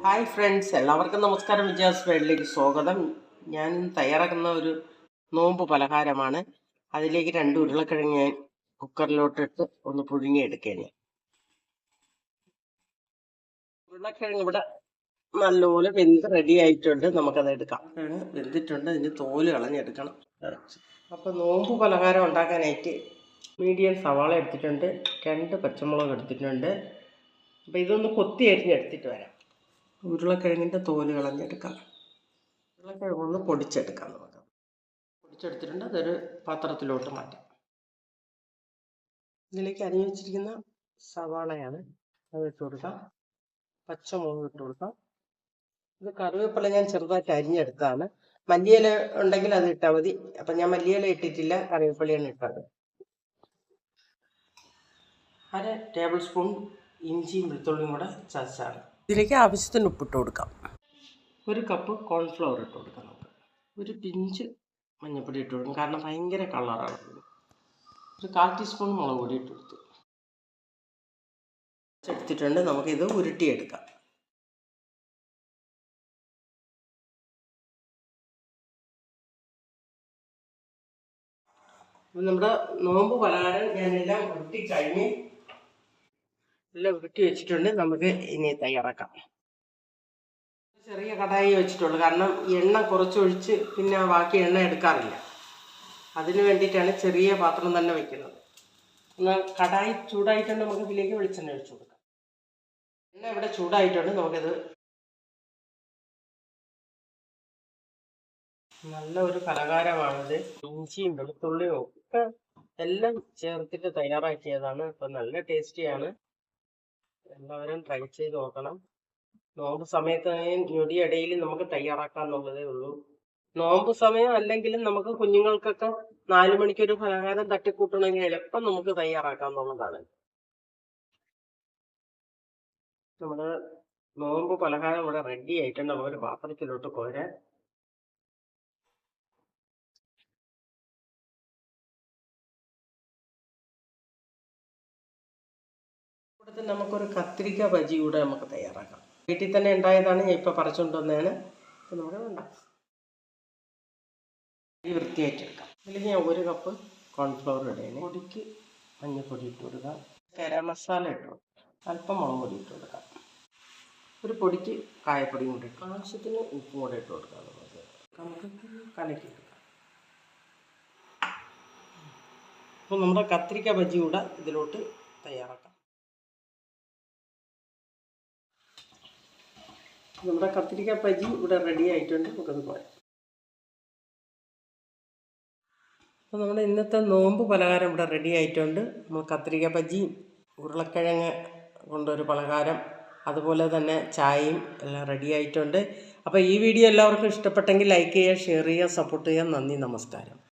Hi friends, എല്ലാവർക്കും നമസ്കാരം. വിജയാസ് വേൾഡിലേക്ക് സ്വാഗതം. ഞാൻ തയ്യാറാക്കുന്ന ഒരു നോമ്പ് പലഹാരമാണ്. അതിലേക്ക് 2 ഉരുളക്കിഴങ്ങ് ഞാൻ കുക്കറിലോട്ടിട്ട് ഒന്ന് പുഴുങ്ങിയെടുക്കുകയാണ്. ഉരുളക്കിഴങ്ങ് ഇവിടെ നല്ലപോലെ വെന്ത് റെഡി ആയിട്ടുണ്ട്. നമുക്കത് എടുക്കാം. വെന്തിട്ടുണ്ട്, ഇതിന് തോല് കളഞ്ഞെടുക്കണം. അപ്പോൾ നോമ്പ് പലഹാരം ഉണ്ടാക്കാനായിട്ട് മീഡിയം സവാള എടുത്തിട്ടുണ്ട്, 2 പച്ചമുളക് എടുത്തിട്ടുണ്ട്. അപ്പോൾ ഇതൊന്ന് കൊത്തി അരിഞ്ഞെടുത്തിട്ട് വരാം. ഉരുളക്കിഴങ്ങിൻ്റെ തോല് കളഞ്ഞെടുക്കാം. ഉരുളക്കിഴങ്ങൊന്ന് പൊടിച്ചെടുക്കാം. നമുക്ക് പൊടിച്ചെടുത്തിട്ടുണ്ട്, അതൊരു പാത്രത്തിലോട്ട് മാറ്റാം. ഇതിലേക്ക് അരിഞ്ഞു വെച്ചിരിക്കുന്ന സവാളയാണ്, അത് ഇട്ട് കൊടുക്കാം. പച്ചമുളക് ഇട്ട് കൊടുക്കാം. ഇത് കറിവേപ്പില ഞാൻ ചെറുതായിട്ട് അരിഞ്ഞെടുത്താണ്. മല്ലിയില ഉണ്ടെങ്കിൽ അത് ഇട്ടാൽ മതി. അപ്പം ഞാൻ മല്ലിയില ഇട്ടിട്ടില്ല, കറിവേപ്പിലയാണ് ഇട്ടത്. 1/2 ടേബിൾ സ്പൂൺ ഇഞ്ചിയും വെളുത്തുള്ളിയും കൂടെ ചതച്ചാണ്. ഇതിലേക്ക് ആവശ്യത്തിന് ഉപ്പിട്ട് കൊടുക്കാം. 1 കപ്പ് കോൺഫ്ലവർ ഇട്ട് കൊടുക്കാം. നമുക്ക് ഒരു പിഞ്ച് മഞ്ഞൾപ്പൊടി ഇട്ട് കൊടുക്കും, കാരണം ഭയങ്കര കളറാണ്. ഒരു 1/4 ടീസ്പൂൺ മുളക് പൊടി ഇട്ട് കൊടുത്തു. എടുത്തിട്ടുണ്ട്, നമുക്കിത് ഉരുട്ടിയെടുക്കാം. നമ്മുടെ നോമ്പ് പലഹാരം ഞാനെല്ലാം ഉരുട്ടി കഴിഞ്ഞ് എല്ലാം ഉരുട്ടി വെച്ചിട്ടുണ്ട്. നമുക്ക് ഇനി തയ്യാറാക്കാം. ചെറിയ കടായി വെച്ചിട്ടുള്ളൂ, കാരണം എണ്ണ കുറച്ചൊഴിച്ച് പിന്നെ ബാക്കി എണ്ണ എടുക്കാറില്ല. അതിന് വേണ്ടിയിട്ടാണ് ചെറിയ പാത്രം തന്നെ വെക്കുന്നത്. എന്നാൽ കടായി ചൂടായിട്ടുണ്ട്, നമുക്ക് ഇതിലേക്ക് വെളിച്ചെണ്ണ ഒഴിച്ചു കൊടുക്കാം. എണ്ണ ഇവിടെ ചൂടായിട്ടുണ്ട്, നമുക്കിത് നല്ല ഒരു പലഹാരമാണിത്. ഇഞ്ചിയും വെളുത്തുള്ളിയും ഒക്കെ എല്ലാം ചേർത്തിട്ട് തയ്യാറാക്കിയതാണ്. ഇപ്പം നല്ല ടേസ്റ്റിയാണ്. എല്ലാവരും ട്രൈ ചെയ്ത് നോക്കണം. നോമ്പ് സമയത്ത് ഞൊടിയിടയിൽ നമുക്ക് തയ്യാറാക്കാന്നുള്ളതേ ഉള്ളൂ. നോമ്പ് സമയം അല്ലെങ്കിലും നമുക്ക് കുഞ്ഞുങ്ങൾക്കൊക്കെ 4 മണിക്കൊരു പലഹാരം തട്ടിക്കൂട്ടണമെങ്കിൽ എളുപ്പം നമുക്ക് തയ്യാറാക്കാന്നുള്ളതാണ്. നമ്മുടെ നോമ്പ് പലഹാരം ഇവിടെ റെഡി ആയിട്ടുണ്ട്. നമുക്കൊരു പാത്രത്തിലോട്ട് കോരാൻ. കൂടെ നമുക്കൊരു കത്തിരിക്ക ബജി കൂടെ നമുക്ക് തയ്യാറാക്കാം. വീട്ടിൽ തന്നെ ഉണ്ടായതാണ്, ഞാൻ ഇപ്പോൾ പറിച്ചുകൊണ്ട് വന്നതാണ്. അപ്പോൾ നമുക്ക് ഉണ്ടാക്കാം. വൃത്തിയായിട്ടെടുക്കാം. ഇതിൽ ഞാൻ 1 കപ്പ് കോൺഫ്ലവർ ഇടുകയാണ്. പൊടിക്ക് മഞ്ഞൾപ്പൊടി ഇട്ട് കൊടുക്കാം. ഗരം മസാല ഇട്ട് കൊടുക്കാം. അല്പം മുളക് പൊടി ഇട്ട് കൊടുക്കാം. ഒരു പൊടിക്ക് കായപ്പൊടിയും കൂടി ഇട്ട് ആവശ്യത്തിന് ഉപ്പും കൂടെ ഇട്ട് കൊടുക്കാം. നമുക്ക് കലക്കി എടുക്കാം. അപ്പോൾ നമ്മുടെ കത്തിരിക്ക ബജി കൂടെ ഇതിലോട്ട് തയ്യാറാക്കാം. നമ്മുടെ കത്തിരിക്ക ബജി ഇവിടെ റെഡി ആയിട്ടുണ്ട്, നമുക്കത് പോരാം. അപ്പോൾ നമ്മുടെ ഇന്നത്തെ നോമ്പ് പലഹാരം ഇവിടെ റെഡി ആയിട്ടുണ്ട്. നമ്മൾ കത്തിരിക്ക ബജിയും ഉരുളക്കിഴങ്ങ് കൊണ്ടൊരു പലഹാരം, അതുപോലെ തന്നെ ചായയും എല്ലാം റെഡി ആയിട്ടുണ്ട്. അപ്പോൾ ഈ വീഡിയോ എല്ലാവർക്കും ഇഷ്ടപ്പെട്ടെങ്കിൽ ലൈക്ക് ചെയ്യുക, ഷെയർ ചെയ്യുക, സപ്പോർട്ട് ചെയ്യുക. നന്ദി, നമസ്കാരം.